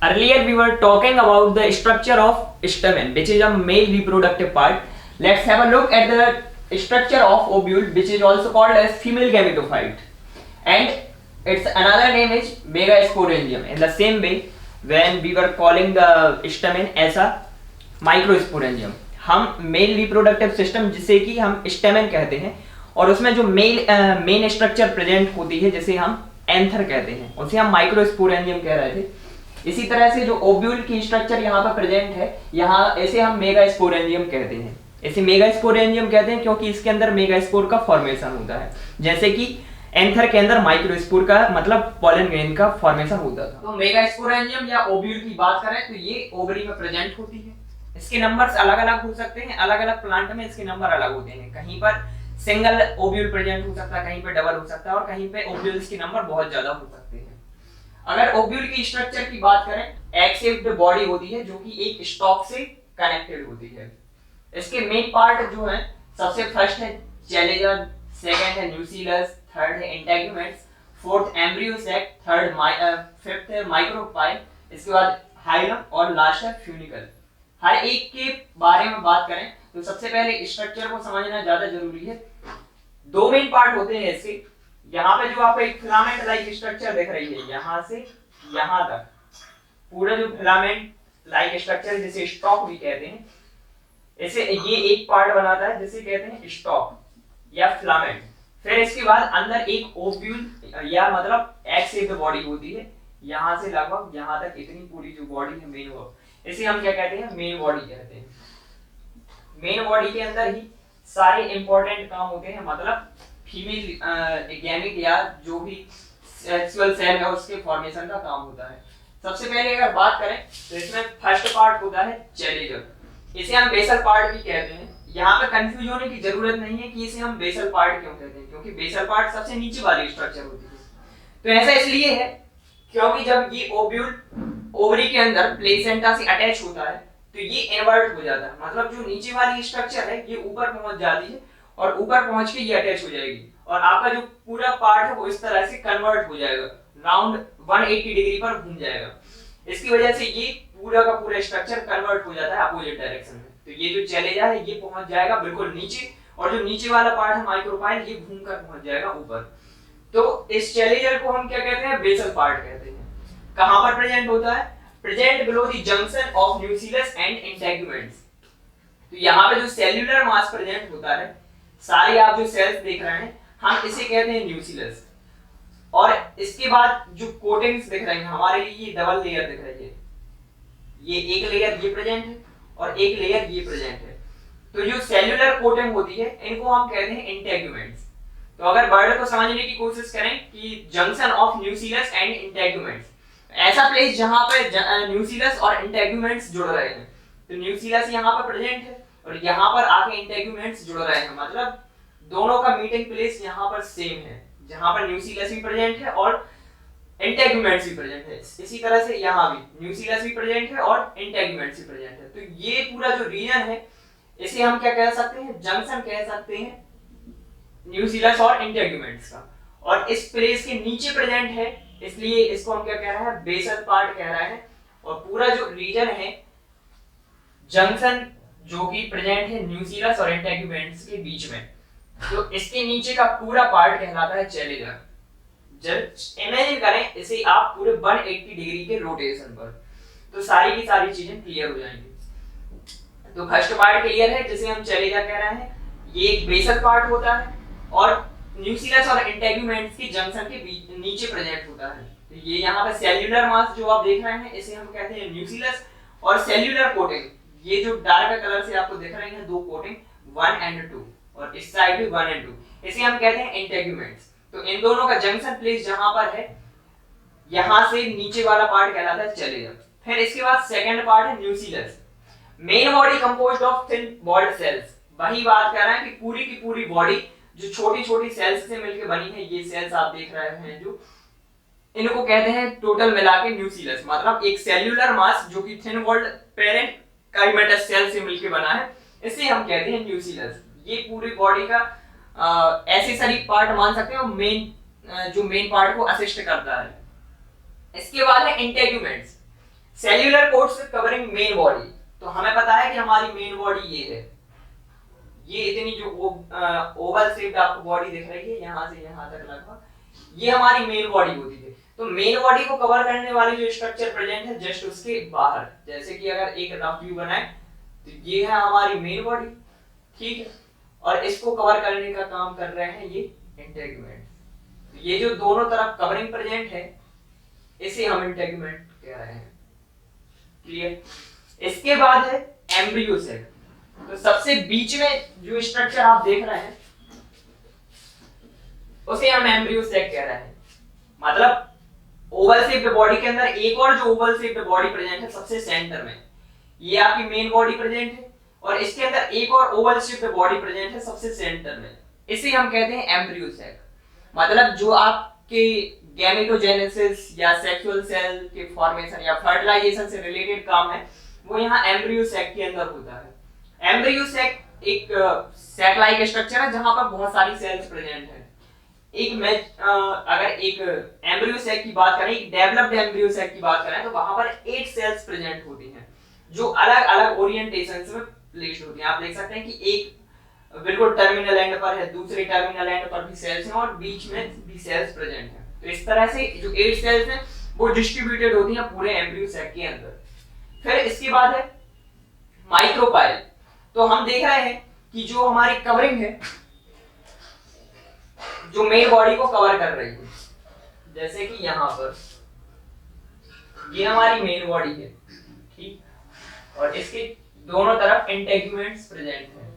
Earlier we were talking about the structure of stamen, which is a male reproductive part. Let's have a look at the structure of ovule, which is also called as female gametophyte, and its another name is megasporangium. In the same way, when we were calling the stamen as a microsporangium, हम male reproductive system जिसे कि हम stamen कहते हैं और उसमें जो main structure present होती है जिसे हम एंथर कहते हैं, उसे हम माइक्रोस्पोरेंजियम कह रहे थे। इसी तरह से जो ओव्यूल की स्ट्रक्चर यहाँ पर प्रेजेंट है, यहाँ ऐसे हम मेगास्पोरेंजियम कहते हैं। इसे मेगास्पोरेंजियम कहते हैं क्योंकि इसके अंदर मेगास्पोर का फॉर्मेशन होता है, जैसे कि एंथर के अंदर माइक्रोस्पोर का मतलब पॉलन ग्रेन का फॉर्मेशन होता था। तो मेगास्पोरेंजियम या ओव्यूल की बात करें तो ये ओवरी में प्रेजेंट होती है। इसके नंबर्स अलग अलग हो सकते हैं, अलग अलग प्लांट में इसके नंबर अलग होते हैं। कहीं पर सिंगल ओव्यूल प्रेजेंट हो सकता है, कहीं पे डबल हो सकता है और कहीं पे ओव्यूल्स के नंबर बहुत ज्यादा हो सकते हैं। अगर ओव्यूल की स्ट्रक्चर की बात करें, एग शेप्ड बॉडी होती है जो कि एक स्टॉक से कनेक्टेड होती है। इसके मेन पार्ट जो है, सबसे फर्स्ट है चैलेजा, सेकंड है न्यूसीलस, थर्ड है integuments, fourth embryo sac, fifth है माइक्रोपाइल, इसके बाद हाइलम और लास्ट है फ्यूनिकल। हर एक के बारे में बात करें तो सबसे पहले स्ट्रक्चर को समझना ज्यादा जरूरी है। दो मेन पार्ट होते हैं इसके। यहाँ पे जो आपको एक फिलामेंट लाइक स्ट्रक्चर दिख रही है, यहाँ से यहाँ तक पूरा जो फिलामेंट लाइक स्ट्रक्चर जिसे स्टॉक भी कहते हैं, इसे ये एक पार्ट बनाता है जिसे कहते हैं स्टॉक या फिलामेंट। फिर इसके बाद अंदर एक ओव्यूल या मतलब एग शेप्ड बॉडी होती है, यहाँ से लगभग यहाँ तक इतनी पूरी जो बॉडी है मेन, वो इसे हम क्या कहते हैं, मेन बॉडी कहते हैं। मेन बॉडी के अंदर ही सारे इंपॉर्टेंट काम होते हैं, मतलब फीमेल गैमेट या जो भी सेक्सुअल सेल है उसके फॉर्मेशन का काम होता है। सबसे पहले अगर बात करें तो इसमें फर्स्ट पार्ट होता है चैलेजर, इसे हम बेसल पार्ट भी कहते हैं। यहाँ पे कंफ्यूज होने की जरूरत नहीं है कि इसे हम बेसल पार्ट क्यों कहते हैं, क्योंकि बेसल पार्ट सबसे नीचे वाली स्ट्रक्चर होती है। तो ऐसा इसलिए है क्योंकि जब ये ओव्यूल ओवरी के अंदर प्लेसेंटा से अटैच होता है तो ये इन्वर्ट हो जाता है, मतलब जो नीचे वाली स्ट्रक्चर है ये ऊपर पहुंच जाती है और ऊपर पहुंच के ये अटैच हो जाएगी और आपका जो पूरा पार्ट है वो इस तरह से कन्वर्ट हो जाएगा, राउंड 180 डिग्री पर घूम जाएगा। इसकी वजह से ये पूरा का पूरा स्ट्रक्चर कन्वर्ट हो जाता है अपोजिट डायरेक्शन में। तो ये जो चैलेजा है ये पहुंच जाएगा बिल्कुल नीचे और जो नीचे वाला पार्ट है माइक्रोपाइल, ये घूमकर पहुंच जाएगा ऊपर। तो इस चैलेजर को हम क्या कहते हैं, बेसल पार्ट कहते हैं। कहां पर प्रेजेंट होता है, present below the junction of nucellus and integuments. तो यहाँ पे जो सेल्यूलर मास प्रेजेंट होता है, सारे आप जो सेल्स देख रहे हैं हम इसे कहते हैं न्यूसीलस। और इसके बाद जो कोटिंग्स दिख रही हैं हमारे लिए, ये डबल लेयर दिख रही है, ये एक लेयर ये प्रेजेंट है और एक लेयर ये प्रेजेंट है। तो जो सेल्यूलर कोटिंग होती है इनको हम कहते हैं इंटेगुमेंट्स। तो अगर वर्ड को समझने की कोशिश करें कि junction of nucellus and integuments, ऐसा प्लेस जहां पे न्यूसीलस और इंटेगुमेंट्स जुड़ रहे हैं। तो न्यूसीलस यहाँ पर प्रेजेंट है और यहाँ पर आके इंटेगुमेंट्स जुड़ रहे हैं, मतलब दोनों का मीटिंग प्लेस यहाँ पर सेम है, जहां पर न्यूसीलस भी प्रेजेंट है और इंटेगुमेंट्स भी प्रेजेंट है। इसी तरह से यहाँ भी न्यूसीलस भी प्रेजेंट है और इंटेगुमेंट्स भी प्रेजेंट है। तो ये पूरा जो रीजन है इसे हम क्या कह सकते हैं, जंक्शन कह सकते हैं न्यूसीलस और इंटेगुमेंट्स का। और इस प्लेस के नीचे प्रेजेंट है इसलिए इसको हम क्या कह रहे हैं, बेसल पार्ट कह रहे हैं। और पूरा जो रीजन है जंक्शन जो कि प्रेजेंट है न्यूसीलस और इंटेगुमेंट्स के बीच में, तो इसके नीचे का पूरा पार्ट कहलाता है चैलेजर। जब इमेजिन करें इसे आप पूरे 180 डिग्री के रोटेशन पर, तो सारी की सारी चीजें क्लियर हो जाएंगी। तो फर्स्ट पार्ट क्लियर है जिसे हम चैलेजर कह रहे हैं, ये एक बेसल पार्ट होता है और न्यूसीलस और इंटेगुमेंट्स की जंक्शन के बीच नीचे प्रेजेंट होता है। तो ये यहाँ पे सेल्यूलर मास जो आप देख रहे हैं इसे हम कहते हैं न्यूसीलस। और सेल्यूलर कोटिंग, ये जो डार्क कलर से आपको दिख रही है दो कोटिंग 1 and 2 और इस साइड भी 1 and 2, इसे हम कहते हैं इंटेगुमेंट्स। तो इन दोनों का जंक्शन प्लेस जहां पर है, यहां से नीचे वाला पार्ट कहलाता है चैलेजर। फिर इसके बाद सेकंड पार्ट है nucellus. Main body composed of thin walled cells, वही बात कर रहे हैं कि पूरी की पूरी बॉडी जो छोटी छोटी सेल्स से मिलकर बनी है, ये सेल्स आप देख रहे हैं जो, इनको कहते हैं टोटल मिला के न्यूसीलस। मतलब एक सेल्यूलर मास जो कि थिन वॉल्ड पेरेंट काइमेटस सेल से मिलकर बना है, इसे हम कहते हैं न्यूसीलस। ये पूरी बॉडी का एसेसरी पार्ट मान सकते हो, जो मेन पार्ट को असिस्ट करता है। इसके बाद है integuments. Cellular coats covering main body. तो हमें पता है कि हमारी मेन बॉडी ये है, ये इतनी जो ओवल शेप्ड आपको बॉडी दिख रही है यहाँ से यहाँ तक लगभग, ये हमारी मेन बॉडी होती है। तो मेन बॉडी को कवर करने वाली जो स्ट्रक्चर प्रेजेंट है जस्ट उसके बाहर, जैसे कि अगर एक रफ व्यू बनाए तो ये है हमारी मेन बॉडी, ठीक है, और इसको कवर करने का काम कर रहे हैं ये इंटेगुमेंट। तो ये जो दोनों तरफ कवरिंग प्रेजेंट है इसे हम इंटेगुमेंट कह रहे हैं, क्लियर। इसके बाद है एम्ब्रियो सेल। तो सबसे बीच में जो स्ट्रक्चर आप देख रहे हैं उसे हम एम्ब्रियो सेल कह रहे हैं। मतलब ओवल शेप्ड बॉडी के अंदर एक और जो ओवल शेप्ड बॉडी प्रेजेंट है सबसे सेंटर में, ये आपकी मेन बॉडी प्रेजेंट है, और इसके अंदर एक और ओवल शेप्ड बॉडी प्रेजेंट है सबसे सेंटर में, इसे हम कहते हैं एम्ब्रियो सेल। मतलब जो आपके गैमेटोजेनेसिस या सेक्सुअल सेल के फॉर्मेशन या फर्टिलाइजेशन से रिलेटेड काम है वो यहाँ एम्ब्रियो सेल के अंदर होता है। एम्ब्रियो सेल एक सेल लाइक स्ट्रक्चर है जहां पर बहुत सारी सेल्स प्रेजेंट है। एक में अगर एक एम्ब्रियो सेल की बात करें, एक डेवलप्ड एम्ब्रियो सेल की बात करें तो वहां पर 8 सेल्स प्रेजेंट होती हैं जो अलग अलग ओरिएंटेशंस में प्लेस्ड होती हैं। आप देख सकते हैं कि एक बिल्कुल टर्मिनल एंड पर है, दूसरे टर्मिनल एंड पर भी सेल्स हैं और बीच में भी सेल्स प्रेजेंट हैं। तो इस तरह से जो 8 सेल्स हैं वो डिस्ट्रीब्यूटेड होती हैं पूरे एम्ब्रियो सेल के अंदर। फिर इसके बाद है माइक्रोपाइल। तो हम देख रहे हैं कि जो हमारी कवरिंग है जो मेन बॉडी को कवर कर रही है, जैसे कि यहां पर ये हमारी मेन बॉडी है, ठीक, और इसके दोनों तरफ इंटेगुमेंट्स प्रेजेंट हैं।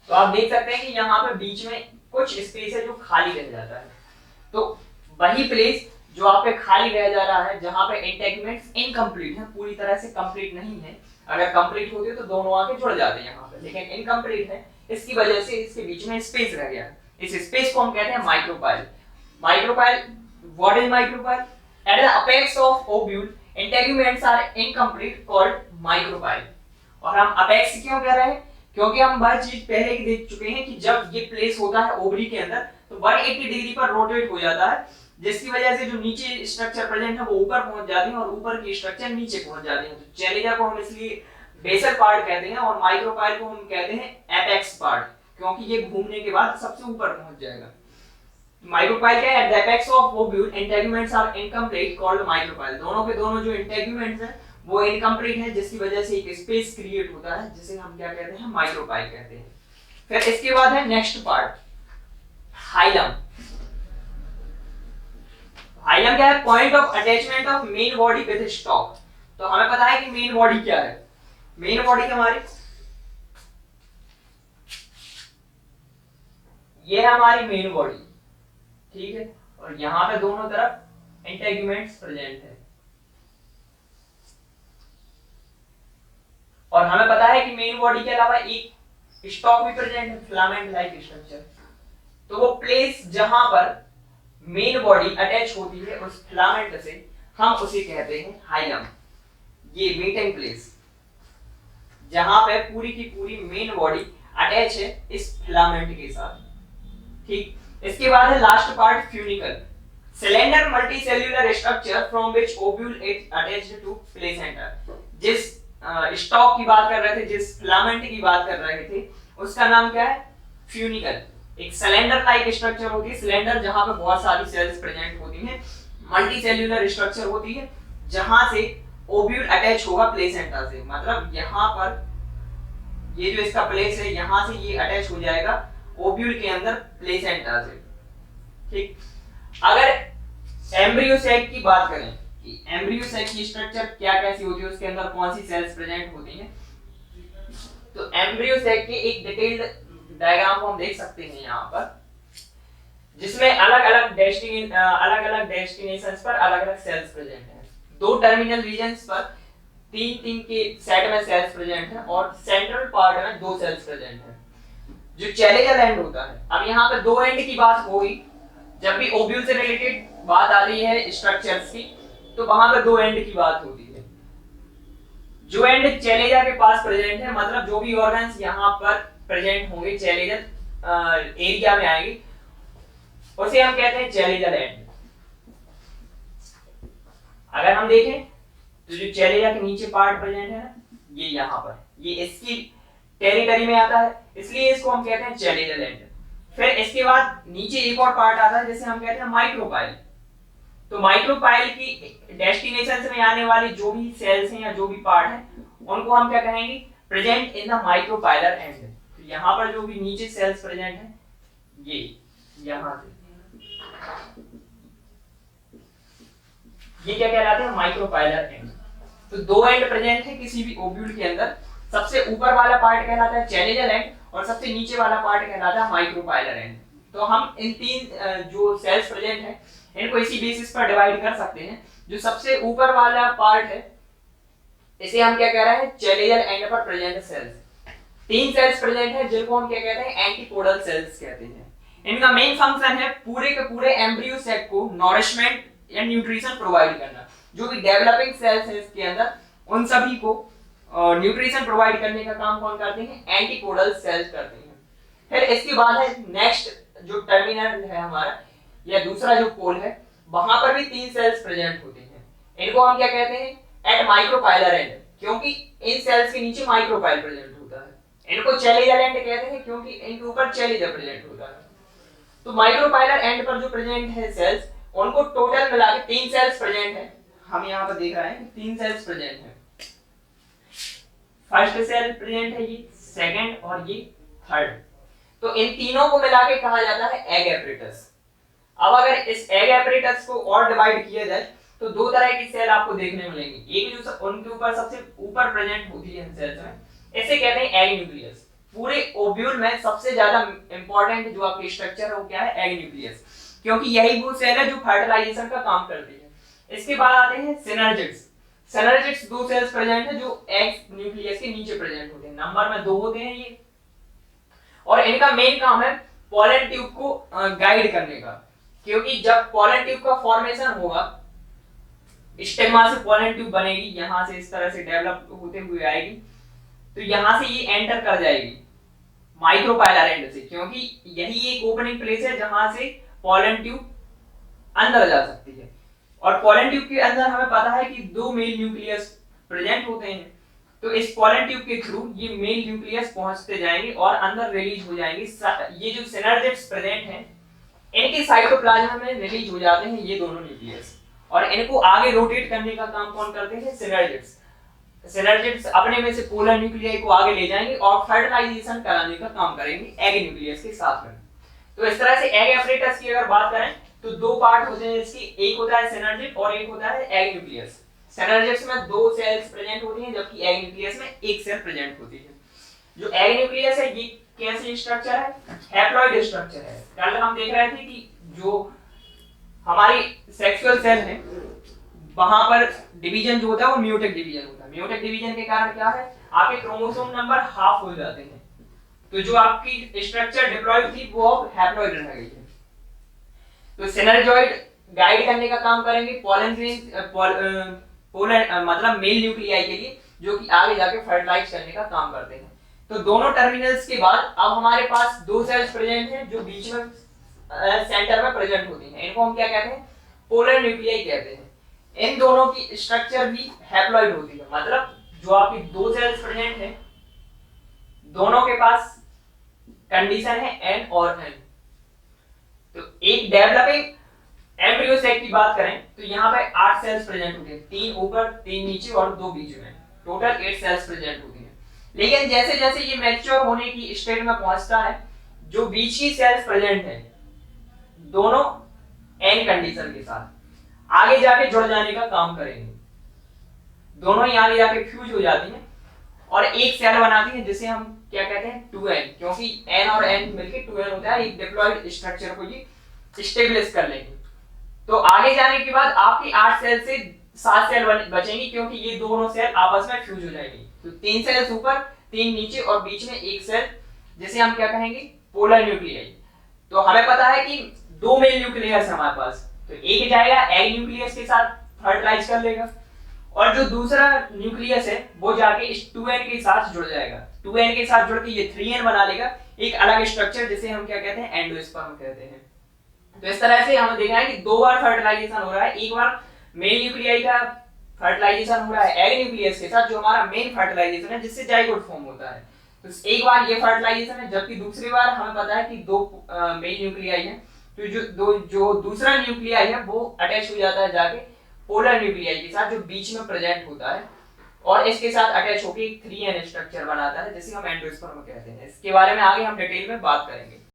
तो आप देख सकते हैं कि यहाँ पे बीच में कुछ स्पेस है जो खाली रह जाता है। तो वही प्लेस जो आप पे खाली रह जा रहा है जहां पे इंटेगुमेंट्स इनकम्प्लीट है, पूरी तरह से कंप्लीट नहीं है। अगर कंप्लीट होते तो दोनों आके जुड़ जाते हैं यहाँ पे, लेकिन इनकम्प्लीट है, इसकी वजह से इसके बीच में स्पेस रह गया। इस स्पेस को हम कहते हैं micropyle. Micropyle, what is micropyle? At the apex of ovule integuments are incomplete called micropyle. और हम अपेक्स क्यों कह रहे हैं? क्योंकि हम वह चीज पहले ही देख चुके हैं कि जब ये प्लेस होता है ओवरी के अंदर तो 180 डिग्री पर रोटेट हो जाता है, जिसकी वजह से जो नीचे स्ट्रक्चर प्रेजेंट है वो ऊपर पहुंच जाते हैं और ऊपर की स्ट्रक्चर नीचे पहुंच जाते हैं। तो चैलेंजर को हम इसलिए बेसल पार्ट कहते हैं और माइक्रोपाइल को हम कहते हैं एपेक्स पार्ट, क्योंकि ये घूमने के बाद सबसे ऊपर पहुंच जाएगा। माइक्रोपाइल क्या है? At the apex of ovule integuments are incomplete called micropyle. दोनों के दोनों जो इंटेगुमेंट्स हैं वो इनकम्प्लीट है, जिसकी वजह से एक स्पेस क्रिएट होता है जिसे हम क्या कहते हैं? माइक्रोपाइल कहते हैं। फिर इसके बाद है नेक्स्ट पार्ट, हाइलम। हाइलम क्या है? Point of attachment of main body with stock. तो हमें पता है कि मेन बॉडी क्या है। मेन बॉडी हमारी ये है हमारी मेन बॉडी, ठीक है, और यहां पे दोनों तरफ इंटेगुमेंट्स प्रेजेंट है। और हमें पता है कि मेन बॉडी के अलावा एक स्टॉक भी प्रेजेंट है, फिलामेंट लाइक स्ट्रक्चर। तो वो प्लेस जहां पर मेन बॉडी अटैच होती है उस फिलामेंट से हम उसे कहते हैं हाइलम। ये मीटिंग प्लेस जहां पे पूरी की पूरी मेन बॉडी अटैच है इस फिलामेंट के साथ, ठीक। इसके बाद है last part, funicle. Cylinder multicellular structure from which ovule is attached to placenta. जिस स्टॉक की बात कर रहे थे, जिस फिलामेंट की बात कर रहे थे, उसका नाम क्या है? फ्यूनिकल। एक सिलेंडर लाइक स्ट्रक्चर होती है, सिलेंडर जहां पे बहुत सारी सेल्स प्रेजेंट होती हैं, मल्टीसेल्युलर स्ट्रक्चर होती है जहां से ओव्यूल अटैच होगा प्लेसेंटा से। मतलब यहाँ पर ये जो इसका प्लेस है यहाँ से ये अटैच हो जाएगा ओव्यूल के अंदर प्लेसेंटा से, ठीक। अगर एम्ब्रियो सेक की बात करें कि एम्ब्रियो सेक की स्ट्रक्चर क्या कैसी होती है, उसके अंदर कौन सी सेल्स प्रेजेंट होती हैं, तो एम्ब्रियो सेक के एक डिटेल्ड डायग्राम को हम देख सकते हैं यहाँ पर, जिसमें अलग अलग डेस्टिनेशंस पर अलग अलग सेल्स प्रेजेंट हैं। 2 टर्मिनल रीजन्स पर 3 के सेट में सेल्स प्रेजेंट है और सेंट्रल पार्ट में 2 सेल्स प्रेजेंट है जो चैलेंजर एंड होता है। अब यहाँ पे 2 एंड की बात होगी, जब भी ओव्यूल से रिलेटेड बात आ रही है स्ट्रक्चर्स की तो वहां पे 2 एंड की बात होती है। जो एंड चैलेंजर के पास प्रेजेंट है, मतलब जो भी ऑर्गन्स यहाँ पर प्रेजेंट होंगे चैलेंजर एरिया में आएंगे, उसे हम कहते हैं चैलेंजर एंड। अगर हम देखें तो जो चैलेजा के नीचे पार्ट प्रेजेंट है ना, ये यहाँ पर, ये इसकी टेरिटरी में आता है, इसलिए इसको हम कहते हैं चैलेजल एंड। फिर इसके बाद नीचे एक और पार्ट आता है जिसे हम कहते हैं माइक्रोपाइल। तो माइक्रोपाइल की डेस्टिनेशन में आने वाली जो भी सेल्स हैं या जो भी पार्ट हैं उनको हम क्या कहेंगे, present in the micropylar and. तो यहाँ पर जो भी नीचे सेल्स प्रेजेंट हैं ये यहाँ से, ये क्या कहलाते हैं, माइक्रोपाइलर एंड। तो दो एंड प्रेजेंट है किसी भी ओव्यूल के अंदर, सबसे ऊपर वाला पार्ट कहलाता है चैलेजल एंड और सबसे नीचे वाला पार्ट कहलाता है माइक्रोपाइलर एंड। तो हम इन तीन जो सेल्स प्रेजेंट है इनको इसी बेसिस पर डिवाइड कर सकते हैं। जो सबसे ऊपर वाला पार्ट है इसे हम क्या कह रहे हैं, चैलेजल एंड पर प्रेजेंट सेल्स। तीन सेल्स प्रेजेंट है जिनको हम क्या कहते हैं, एंटीपोडल सेल्स कहते हैं। इनका मेन फंक्शन है पूरे के पूरे एम्ब्रियो सेक को नॉरिशमेंट या न्यूट्रिशन प्रोवाइड करना। जो भी डेवलपिंग सेल्स है इसके अंदर उन सभी को न्यूट्रिशन प्रोवाइड करने का काम कौन करते हैं, एंटीपोडल सेल्स करते हैं। फिर इसके बाद है नेक्स्ट जो टर्मिनल है हमारा या दूसरा जो पोल है, वहां पर भी तीन सेल्स प्रेजेंट होते हैं। इनको हम क्या कहते हैं, एट माइक्रोपाइलर एंड, क्योंकि इन सेल्स के नीचे माइक्रोपाइल प्रेजेंट होता है। इनको चैलेजल एंड कहते हैं क्योंकि इनके ऊपर चैलेजा प्रेजेंट होता है। तो माइक्रोपाइलर एंड पर जो प्रेजेंट है सेल्स, उनको टोटल मिला के तीन सेल्स प्रेजेंट है। हम यहाँ पर देख रहे हैं कि तीन सेल्स प्रेजेंट है। फर्स्ट सेल प्रेजेंट है ये, सेकंड और ये थर्ड। तो इन तीनों को मिला के कहा जाता है एग एपरेटस। अब अगर इस एग एपरेटस को और डिवाइड किया जाए तो दो तरह की सेल आपको देखने मिलेंगी। एक जो उनके ऊपर सबसे ऊपर प्रेजेंट होती है इन सेल्स में, इसे कहते हैं एग न्यूक्लियस। पूरे ओव्यूल में सबसे ज्यादा इंपॉर्टेंट जो आपकी स्ट्रक्चर है वो क्या है, एग न्यूक्लियस, क्योंकि यही वो सेल है जो फर्टिलाइजेशन का काम करती है। इसके बाद आते हैं सिनर्जिड्स। सिनर्जिड्स दो सेल्स प्रेजेंट है जो एग न्यूक्लियस के नीचे प्रेजेंट होते हैं, नंबर में 2 होते हैं ये, और इनका मेन काम है पोलन ट्यूब को गाइड करने का। क्योंकि जब पोलन ट्यूब का फॉर्मेशन होगा, स्टेमा से पोलन ट्यूब बनेगी, यहां से इस तरह से डेवलप होते हुए आएगी, तो यहां से ये एंटर कर जाएगी माइक्रोपाइलर एंड से, क्योंकि यही एक ओपनिंग प्लेस है जहां से पोलन ट्यूब अंदर जा सकती है। और पोलन ट्यूब के अंदर हमें पता है कि 2 मेल न्यूक्लियस प्रेजेंट होते हैं। तो इस पोलन ट्यूब के थ्रू ये मेल न्यूक्लियस पहुंचते जाएंगे और अंदर रिलीज हो जाएंगे। ये जो सिनर्जिड्स प्रेजेंट हैं इनके साइटोप्लाज्म में रिलीज हो जाते हैं ये दोनों न्यूक्लियस, और इनको आगे रोटेट करने का काम कौन करते हैं, सिनर्जिड्स। सिनर्जिड्स अपने में से पोलर न्यूक्लियाई को आगे ले जाएंगे और फर्टिलाइजेशन कराने का काम करेंगे एग न्यूक्लियस के साथ में। तो इस तरह से एग एपरेटस की अगर बात करें तो दो पार्ट होते हैं इसकी, एक होता है सिनर्जिड और एक होता है एग न्यूक्लियस। सिनर्जिड्स में 2 सेल्स प्रेजेंट होती हैं जबकि एग न्यूक्लियस में 1 सेल प्रेजेंट होती है। जो एग न्यूक्लियस है ये कैसे स्ट्रक्चर है, हैप्लॉइड स्ट्रक्चर है। कल हम देख रहे थे कि जो हमारी सेक्सुअल सेल है वहां पर डिवीजन जो होता है वो म्यूटेक डिवीजन होता है। म्यूटेक डिवीजन के कारण क्या है, आपके क्रोमोसोम नंबर हाफ हो जाते हैं। तो जो आपकी स्ट्रक्चर डिप्लॉइड थी वो अब हैप्लॉइड रह गई है। तो सिनर्जॉइड गाइड करने का काम करेंगे पोलन मतलब मेल न्यूक्लियाई के लिए, जो कि आगे जाके फर्टिलाइज करने का काम करते हैं। तो दोनों टर्मिनल्स के बाद अब हमारे पास 2 सेल्स प्रेजेंट हैं जो बीच में सेंटर में प्रेजेंट होती हैं। इनको हम क्या कहते हैं, पोलर न्यूक्लियाई कहते हैं। इन दोनों की स्ट्रक्चर भी हैप्लॉइड होती है, मतलब जो आपकी 2 सेल्स प्रेजेंट हैं दोनों के पास कंडीशन है n और n। तो एक डेवलपिंग एम्ब्रियो सेक की बात करें तो यहाँ पे 8 सेल्स प्रेजेंट होते हैं, 3 ऊपर 3 नीचे और 2 बीच में, टोटल 8 सेल्स प्रेजेंट होती हैं। लेकिन जैसे जैसे ये मैच्योर होने की स्टेज में पहुंचता है, जो बीच की सेल्स प्रेजेंट है दोनों n कंडीशन के साथ आगे जाके जुड़ जाने का काम करेंगे। दोनों ही आगे जाके फ्यूज हो जाती हैं और एक सेल बनाती हैं जिसे हम क्या कहते हैं 2n, क्योंकि n और n मिलके 2n होता है। एक डिप्लॉइड स्ट्रक्चर को ये स्टेबलिश कर लेंगे। तो आगे जाने के बाद आपकी 8 सेल से 7 सेल बचेंगी, क्योंकि ये दोनों सेल आपस में फ्यूज हो जाएंगी। तो 3 सेल्स ऊपर 3 नीचे और बीच में एक सेल, जिसे हम क्या कहेंगे पोलर न्यूक्लियाई। तो हमें पता है कि 2 मेल न्यूक्लियस है हमारे पास, तो एक जाएगा एग न्यूक्लियस के साथ फर्टिलाइज कर लेगा और जो दूसरा न्यूक्लियस है वो जाके इस 2n के साथ जुड़ जाएगा। 2n के साथ जुड़ के ये 3n बना लेगा, एक अलग स्ट्रक्चर जिसे हम क्या कहते हैं एंडोस्पर्म कहते हैं। तो इस तरह से हमें देखा है कि 2 बार फर्टिलाइजेशन हो रहा है, एक बार मेल न्यूक्लियाई का फर्टिलाइजेशन हो रहा है एग न्यूक्लियस के साथ, जो हमारा मेन फर्टिलाइजेशन है, जिससे जाइगोट फॉर्म होता है। तो एक बार ये फर्टिलाइजेशन है, जबकि दूसरी बार हमें पता है कि दो मेल न्यूक्लियाई है, तो जो दूसरा न्यूक्लियाई है वो अटैच हो जाता है जाके पोलर न्यूक्लियाई के साथ, जो बीच में प्रेजेंट होता है, और इसके साथ अटैच होकर एक 3n स्ट्रक्चर बनाता है, जिसे हम एंडोस्पर्म कहते हैं। इसके बारे में आगे हम डिटेल में बात करेंगे।